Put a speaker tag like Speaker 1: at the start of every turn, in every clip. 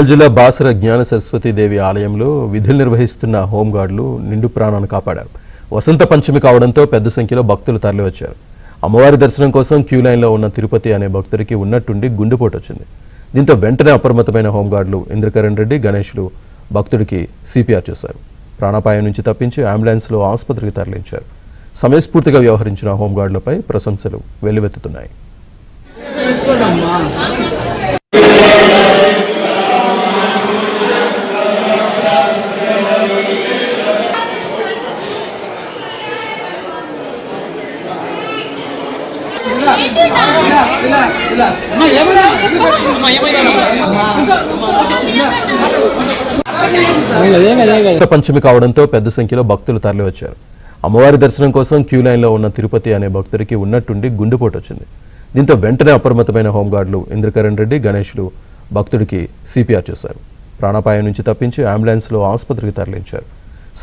Speaker 1: జిల్లా బాసర జ్ఞాన సరస్వతి దేవి ఆలయంలో విధులు నిర్వహిస్తున్న హోంగార్డులు నిండు ప్రాణాలను కాపాడారు. వసంత పంచమి కావడంతో పెద్ద సంఖ్యలో భక్తులు తరలివచ్చారు. అమ్మవారి దర్శనం కోసం క్యూ లైన్లో ఉన్న తిరుపతి అనే భక్తుడికి ఉన్నట్టుండి గుండెపోటు వచ్చింది. దీంతో వెంటనే అప్రమత్తమైన హోంగార్డులు ఇంద్రకరణ్ రెడ్డి, గణేష్లు భక్తుడికి సిపిఆర్ చేశారు. ప్రాణాపాయం నుంచి తప్పించి అంబులెన్స్లో ఆసుపత్రికి తరలించారు. సమయస్ఫూర్తిగా వ్యవహరించిన హోంగార్డులపై ప్రశంసలు వెల్లువెత్తుతున్నాయి. పంచమి కావడంతో పెద్ద సంఖ్యలో భక్తులు తరలివచ్చారు. అమ్మవారి దర్శనం కోసం క్యూ లైన్లో ఉన్న తిరుపతి అనే భక్తుడికి ఉన్నట్టుండి గుండెపోటు వచ్చింది. దీంతో వెంటనే అప్రమత్తమైన హోంగార్డులు ఇంద్రకరణ్ రెడ్డి, గణేష్లు భక్తుడికి సిపిఆర్ చేశారు. ప్రాణాపాయం నుంచి తప్పించి అంబులెన్స్లో ఆసుపత్రికి తరలించారు.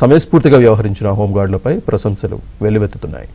Speaker 1: సమయస్ఫూర్తిగా వ్యవహరించిన హోంగార్డులపై ప్రశంసలు వెల్లువెత్తుతున్నాయి.